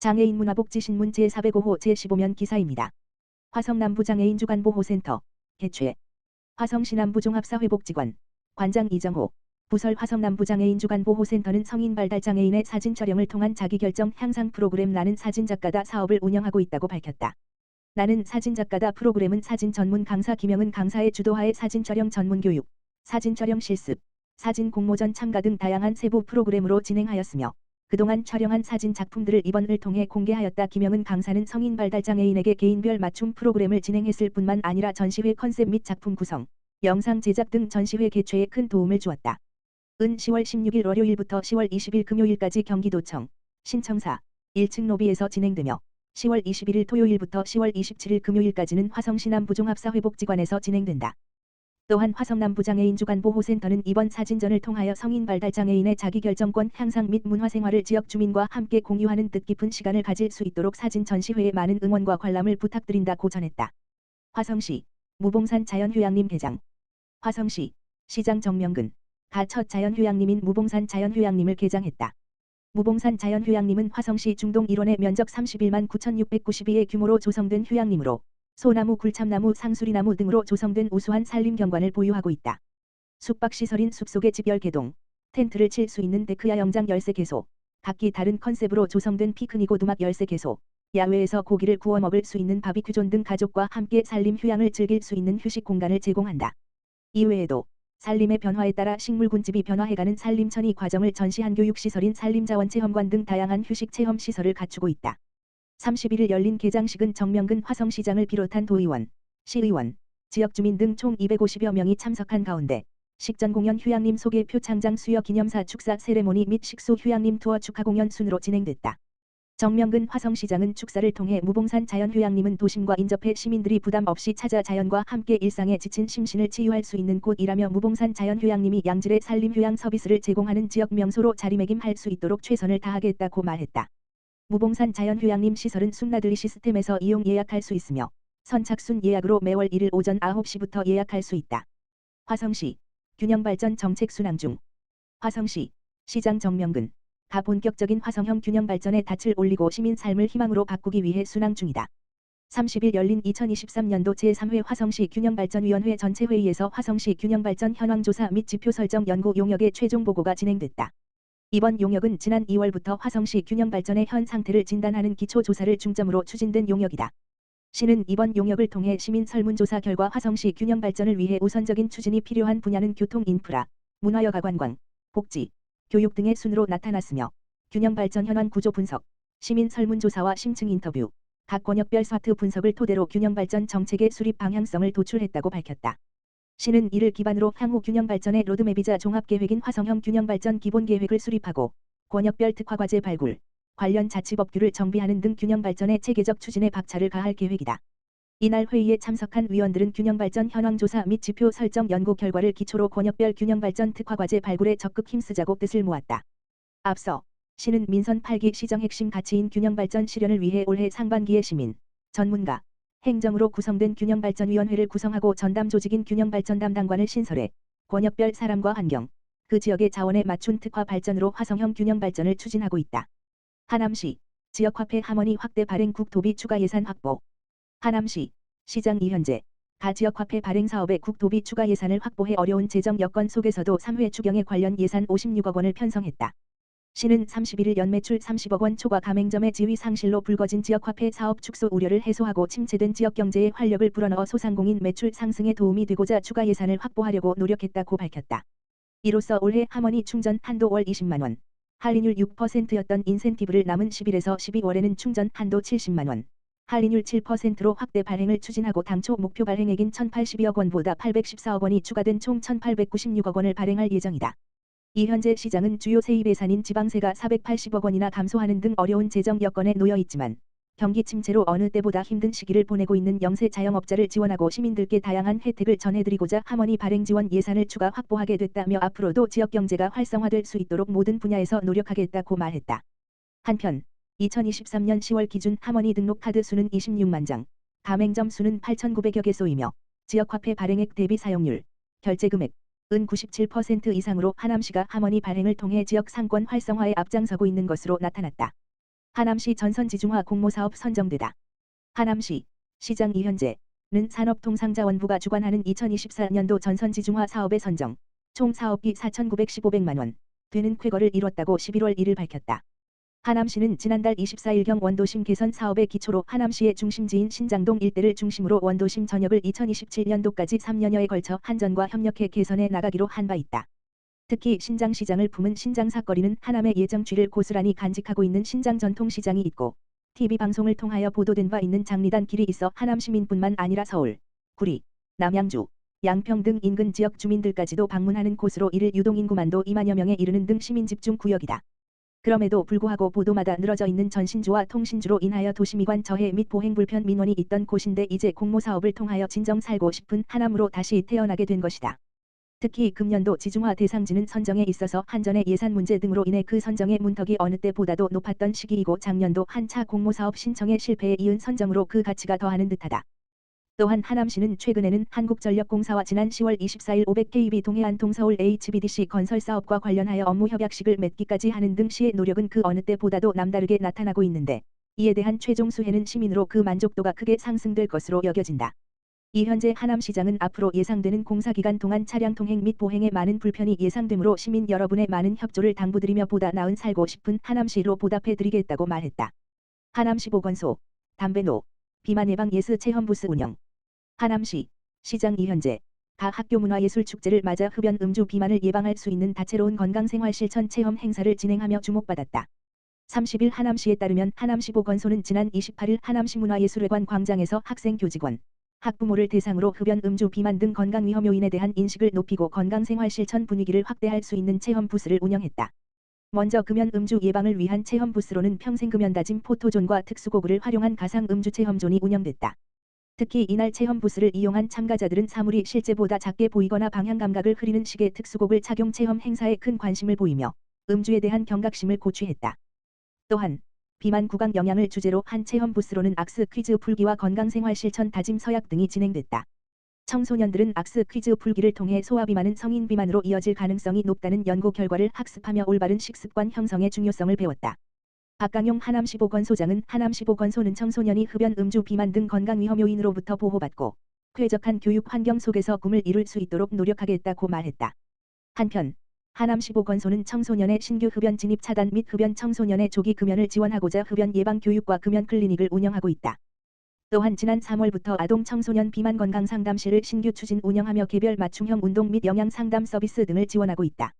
장애인 문화복지신문 제405호 제15면 기사입니다. 화성남부 장애인 주간보호센터 개최. 화성시 남부종합사회복지관 관장 이정호. 부설 화성남부 장애인 주간보호센터는 성인 발달장애인의 사진 촬영을 통한 자기결정 향상 프로그램 나는 사진작가다 사업을 운영하고 있다고 밝혔다. 나는 사진작가다 프로그램은 사진 전문 강사 김영은 강사의 주도하에 사진 촬영 전문 교육, 사진 촬영 실습, 사진 공모전 참가 등 다양한 세부 프로그램으로 진행하였으며 그동안 촬영한 사진 작품들을 이번을 통해 공개하였다. 김영은 강사는 성인 발달장애인에게 개인별 맞춤 프로그램을 진행했을 뿐만 아니라 전시회 컨셉 및 작품 구성, 영상 제작 등 전시회 개최에 큰 도움을 주었다. 은 10월 16일 월요일부터 10월 20일 금요일까지 경기도청, 신청사, 1층 로비에서 진행되며 10월 21일 토요일부터 10월 27일 금요일까지는 화성시 남부종합사회복지관에서 진행된다. 또한 화성남부장애인 주간보호센터는 이번 사진전을 통하여 성인 발달장애인의 자기결정권 향상 및 문화생활을 지역 주민과 함께 공유하는 뜻깊은 시간을 가질 수 있도록 사진 전시회에 많은 응원과 관람을 부탁드린다고 전했다. 화성시 무봉산 자연휴양림 개장. 화성시 시장 정명근 가 첫 자연휴양림인 무봉산 자연휴양림을 개장했다. 무봉산 자연휴양림은 화성시 중동 1원의 면적 31만 9,692의 규모로 조성된 휴양림으로 소나무, 굴참나무, 상수리나무 등으로 조성된 우수한 산림 경관을 보유하고 있다. 숙박시설인 숲속의 집 10개동, 텐트를 칠 수 있는 데크야 영장 13개소, 각기 다른 컨셉으로 조성된 피크닉 오두막 13개소, 야외에서 고기를 구워 먹을 수 있는 바비큐존 등 가족과 함께 산림 휴양을 즐길 수 있는 휴식 공간을 제공한다. 이외에도 산림의 변화에 따라 식물군집이 변화해가는 산림천이 과정을 전시한 교육시설인 산림자원체험관 등 다양한 휴식 체험 시설을 갖추고 있다. 31일 열린 개장식은 정명근 화성시장을 비롯한 도의원, 시의원, 지역주민 등 총 250여 명이 참석한 가운데 식전 공연 휴양림 소개 표창장 수여 기념사 축사 세레모니 및 식수 휴양림 투어 축하 공연 순으로 진행됐다. 정명근 화성시장은 축사를 통해 무봉산 자연휴양림은 도심과 인접해 시민들이 부담 없이 찾아 자연과 함께 일상에 지친 심신을 치유할 수 있는 곳이라며 무봉산 자연휴양림이 양질의 산림휴양 서비스를 제공하는 지역 명소로 자리매김할 수 있도록 최선을 다하겠다고 말했다. 무봉산 자연휴양림 시설은 숨나들이 시스템에서 이용 예약할 수 있으며 선착순 예약으로 매월 1일 오전 9시부터 예약할 수 있다. 화성시 균형발전 정책 순항 중. 화성시 시장 정명근 가 본격적인 화성형 균형발전에 닻을 올리고 시민 삶을 희망으로 바꾸기 위해 순항 중이다. 30일 열린 2023년도 제3회 화성시 균형발전위원회 전체회의에서 화성시 균형발전 현황조사 및 지표 설정 연구 용역의 최종 보고가 진행됐다. 이번 용역은 지난 2월부터 화성시 균형발전의 현 상태를 진단하는 기초조사를 중점으로 추진된 용역이다. 시는 이번 용역을 통해 시민 설문조사 결과 화성시 균형발전을 위해 우선적인 추진이 필요한 분야는 교통 인프라, 문화여가 관광, 복지, 교육 등의 순으로 나타났으며 균형발전 현황 구조 분석, 시민 설문조사와 심층 인터뷰, 각 권역별 스와트 분석을 토대로 균형발전 정책의 수립 방향성을 도출했다고 밝혔다. 시는 이를 기반으로 향후 균형발전의 로드맵이자 종합계획인 화성형 균형발전 기본계획을 수립하고 권역별 특화과제 발굴, 관련 자치법규를 정비하는 등 균형발전의 체계적 추진에 박차를 가할 계획이다. 이날 회의에 참석한 위원들은 균형발전 현황조사 및 지표 설정 연구 결과를 기초로 권역별 균형발전 특화과제 발굴에 적극 힘쓰자고 뜻을 모았다. 앞서 시는 민선 8기 시정 핵심 가치인 균형발전 실현을 위해 올해 상반기에 시민, 전문가, 행정으로 구성된 균형발전위원회를 구성하고 전담 조직인 균형발전 담당관을 신설해 권역별 사람과 환경, 그 지역의 자원에 맞춘 특화 발전으로 화성형 균형발전을 추진하고 있다. 하남시 지역화폐 하모니 확대 발행 국토비 추가 예산 확보. 하남시 시장 이현재 가 지역화폐 발행 사업에 국토비 추가 예산을 확보해 어려운 재정 여건 속에서도 3회 추경에 관련 예산 56억 원을 편성했다. 시는 31일 연매출 30억 원 초과 가맹점의 지위 상실로 불거진 지역화폐 사업 축소 우려를 해소하고 침체된 지역경제에 활력을 불어넣어 소상공인 매출 상승에 도움이 되고자 추가 예산을 확보하려고 노력했다고 밝혔다. 이로써 올해 하모니 충전 한도 월 20만 원, 할인율 6%였던 인센티브를 남은 11에서 12월에는 충전 한도 70만 원, 할인율 7%로 확대 발행을 추진하고 당초 목표 발행액인 1,082억 원보다 814억 원이 추가된 총 1,896억 원을 발행할 예정이다. 이현재 시장은 주요 세입 예산인 지방세가 480억 원이나 감소하는 등 어려운 재정 여건에 놓여 있지만 경기 침체로 어느 때보다 힘든 시기를 보내고 있는 영세 자영업자를 지원하고 시민들께 다양한 혜택을 전해드리고자 하모니 발행 지원 예산을 추가 확보하게 됐다며 앞으로도 지역 경제가 활성화될 수 있도록 모든 분야에서 노력하겠다고 말했다. 한편 2023년 10월 기준 하모니 등록 카드 수는 26만 장, 가맹점 수는 8,900여 개소이며 지역화폐 발행액 대비 사용률, 결제금액 은 97% 이상으로 하남시가 하모니 발행을 통해 지역 상권 활성화에 앞장서고 있는 것으로 나타났다. 하남시 전선지중화 공모사업 선정되다. 하남시 시장 이현재는 산업통상자원부가 주관하는 2024년도 전선지중화 사업에 선정, 총 사업비 4,915백만원 되는 쾌거를 이뤘다고 11월 1일 밝혔다. 하남시는 지난달 24일경 원도심 개선 사업의 기초로 하남시의 중심지인 신장동 일대를 중심으로 원도심 전역을 2027년도까지 3년여에 걸쳐 한전과 협력해 개선해 나가기로 한 바 있다. 특히 신장시장을 품은 신장사거리는 하남의 예정취를 고스란히 간직하고 있는 신장 전통시장이 있고 TV방송을 통하여 보도된 바 있는 장리단 길이 있어 하남 시민뿐만 아니라 서울, 구리, 남양주, 양평 등 인근 지역 주민들까지도 방문하는 곳으로 이를 유동인구만도 2만여 명에 이르는 등 시민집중 구역이다. 그럼에도 불구하고 보도마다 늘어져 있는 전신주와 통신주로 인하여 도시미관 저해 및 보행 불편 민원이 있던 곳인데 이제 공모사업을 통하여 진정 살고 싶은 하남으로 다시 태어나게 된 것이다. 특히 금년도 지중화 대상지는 선정에 있어서 한전의 예산 문제 등으로 인해 그 선정의 문턱이 어느 때보다도 높았던 시기이고 작년도 한 차 공모사업 신청의 실패에 이은 선정으로 그 가치가 더하는 듯하다. 또한 하남시는 최근에는 한국전력공사와 지난 10월 24일 500kV 동해안 동서울 HVDC 건설 사업과 관련하여 업무 협약식을 맺기까지 하는 등 시의 노력은 그 어느 때보다도 남다르게 나타나고 있는데 이에 대한 최종 수혜는 시민으로 그 만족도가 크게 상승될 것으로 여겨진다. 이현재 하남시장은 앞으로 예상되는 공사기간 동안 차량 통행 및 보행에 많은 불편이 예상되므로 시민 여러분의 많은 협조를 당부드리며 보다 나은 살고 싶은 하남시로 보답해드리겠다고 말했다. 하남시 보건소, 담배노, 비만 예방 예스 체험부스 운영. 하남시 시장 이현재 가 학교 문화예술축제를 맞아 흡연 음주 비만을 예방할 수 있는 다채로운 건강생활 실천 체험 행사를 진행하며 주목받았다. 30일 하남시에 따르면 하남시 보건소는 지난 28일 하남시 문화예술회관 광장에서 학생 교직원, 학부모를 대상으로 흡연 음주 비만 등 건강위험 요인에 대한 인식을 높이고 건강생활 실천 분위기를 확대할 수 있는 체험 부스를 운영했다. 먼저 금연 음주 예방을 위한 체험 부스로는 평생금연 다짐 포토존과 특수고구를 활용한 가상 음주 체험존이 운영됐다. 특히 이날 체험 부스를 이용한 참가자들은 사물이 실제보다 작게 보이거나 방향 감각을 흐리는 식의 특수곡을 착용 체험 행사에 큰 관심을 보이며 음주에 대한 경각심을 고취했다. 또한 비만 구강 영양을 주제로 한 체험 부스로는 악스 퀴즈 풀기와 건강생활 실천 다짐 서약 등이 진행됐다. 청소년들은 악스 퀴즈 풀기를 통해 소아비만은 성인 비만으로 이어질 가능성이 높다는 연구 결과를 학습하며 올바른 식습관 형성의 중요성을 배웠다. 박강용 하남시 보건소장은 하남시 보건소는 청소년이 흡연 음주 비만 등 건강위험 요인으로부터 보호받고 쾌적한 교육 환경 속에서 꿈을 이룰 수 있도록 노력하겠다고 말했다. 한편 하남시 보건소는 청소년의 신규 흡연 진입 차단 및 흡연 청소년의 조기 금연을 지원하고자 흡연 예방 교육과 금연 클리닉을 운영하고 있다. 또한 지난 3월부터 아동 청소년 비만 건강 상담실을 신규 추진 운영하며 개별 맞춤형 운동 및 영양 상담 서비스 등을 지원하고 있다.